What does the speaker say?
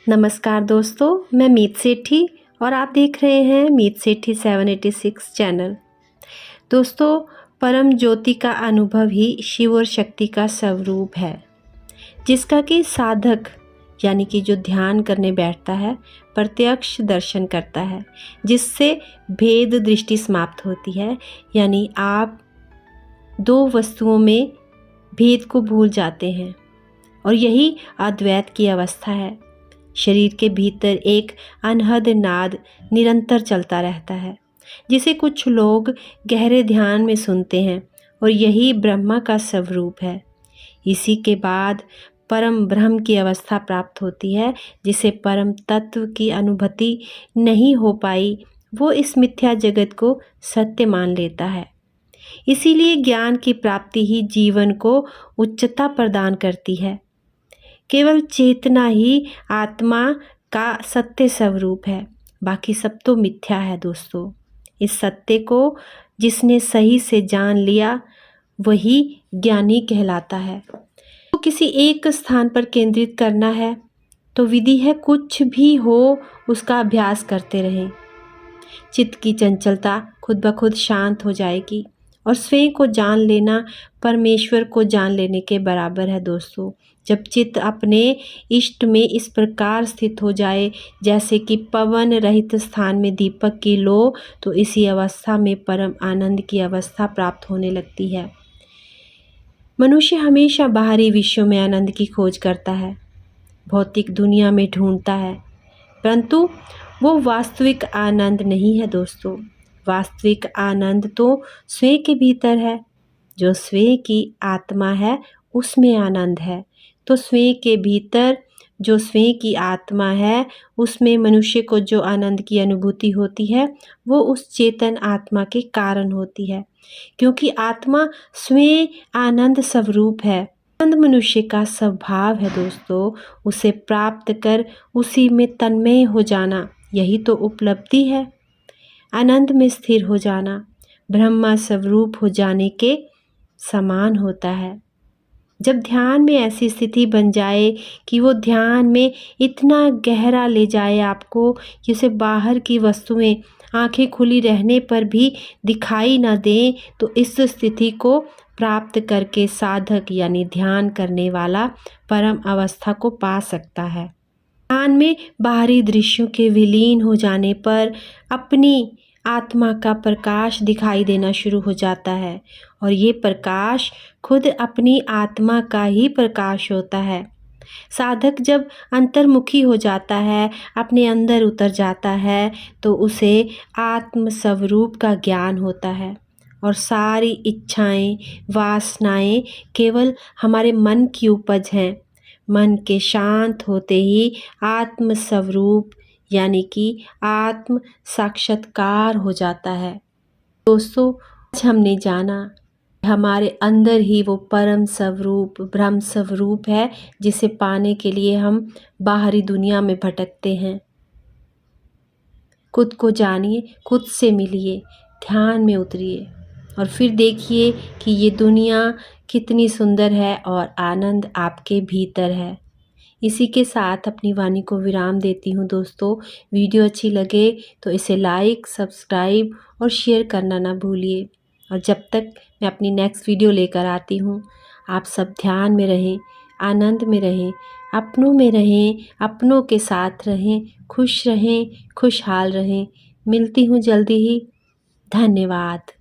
नमस्कार दोस्तों, मैं मीत सेठी और आप देख रहे हैं मीत सेठी 786 चैनल। दोस्तों, परम ज्योति का अनुभव ही शिव और शक्ति का स्वरूप है, जिसका कि साधक यानी कि जो ध्यान करने बैठता है प्रत्यक्ष दर्शन करता है, जिससे भेद दृष्टि समाप्त होती है। यानी आप दो वस्तुओं में भेद को भूल जाते हैं और यही अद्वैत की अवस्था है। शरीर के भीतर एक अनहद नाद निरंतर चलता रहता है, जिसे कुछ लोग गहरे ध्यान में सुनते हैं और यही ब्रह्मा का स्वरूप है। इसी के बाद परम ब्रह्म की अवस्था प्राप्त होती है, जिसे परम तत्व की अनुभूति नहीं हो पाई वो इस मिथ्या जगत को सत्य मान लेता है। इसीलिए ज्ञान की प्राप्ति ही जीवन को उच्चता प्रदान करती है। केवल चेतना ही आत्मा का सत्य स्वरूप है, बाकी सब तो मिथ्या है दोस्तों। इस सत्य को जिसने सही से जान लिया वही ज्ञानी कहलाता है। तो किसी एक स्थान पर केंद्रित करना है तो विधि है कुछ भी हो उसका अभ्यास करते रहें। चित्त की चंचलता खुद ब खुद शांत हो जाएगी और स्वयं को जान लेना परमेश्वर को जान लेने के बराबर है दोस्तों। जब चित्त अपने इष्ट में इस प्रकार स्थित हो जाए जैसे कि पवन रहित स्थान में दीपक की लो, तो इसी अवस्था में परम आनंद की अवस्था प्राप्त होने लगती है। मनुष्य हमेशा बाहरी विश्व में आनंद की खोज करता है, भौतिक दुनिया में ढूंढता है, परंतु वो वास्तविक आनंद नहीं है दोस्तों। वास्तविक आनंद तो स्वयं के भीतर है। जो स्वयं की आत्मा है उसमें आनंद है। तो स्वयं के भीतर जो स्वयं की आत्मा है उसमें मनुष्य को जो आनंद की अनुभूति होती है वो उस चेतन आत्मा के कारण होती है, क्योंकि आत्मा स्वयं आनंद स्वरूप है। आनंद मनुष्य का स्वभाव है दोस्तों। उसे प्राप्त कर उसी में तन्मय हो जाना यही तो उपलब्धि है। आनंद में स्थिर हो जाना ब्रह्मा स्वरूप हो जाने के समान होता है। जब ध्यान में ऐसी स्थिति बन जाए कि वो ध्यान में इतना गहरा ले जाए आपको कि उसे बाहर की वस्तुएं आंखें खुली रहने पर भी दिखाई न दें, तो इस स्थिति को प्राप्त करके साधक यानी ध्यान करने वाला परम अवस्था को पा सकता है। ध्यान में बाहरी दृश्यों के विलीन हो जाने पर अपनी आत्मा का प्रकाश दिखाई देना शुरू हो जाता है और ये प्रकाश खुद अपनी आत्मा का ही प्रकाश होता है। साधक जब अंतर्मुखी हो जाता है, अपने अंदर उतर जाता है, तो उसे आत्म स्वरूप का ज्ञान होता है और सारी इच्छाएं वासनाएं केवल हमारे मन की उपज हैं। मन के शांत होते ही आत्म स्वरूप यानी कि आत्म साक्षात्कार हो जाता है। दोस्तों, आज हमने जाना हमारे अंदर ही वो परम स्वरूप ब्रह्म स्वरूप है, जिसे पाने के लिए हम बाहरी दुनिया में भटकते हैं। खुद को जानिए, खुद से मिलिए, ध्यान में उतरिए और फिर देखिए कि ये दुनिया कितनी सुंदर है और आनंद आपके भीतर है। इसी के साथ अपनी वाणी को विराम देती हूँ दोस्तों। वीडियो अच्छी लगे तो इसे लाइक, सब्सक्राइब और शेयर करना ना भूलिए। और जब तक मैं अपनी नेक्स्ट वीडियो लेकर आती हूँ, आप सब ध्यान में रहें, आनंद में रहें, अपनों में रहें, अपनों के साथ रहें, खुश रहें, खुशहाल रहें। मिलती हूँ जल्दी ही। धन्यवाद।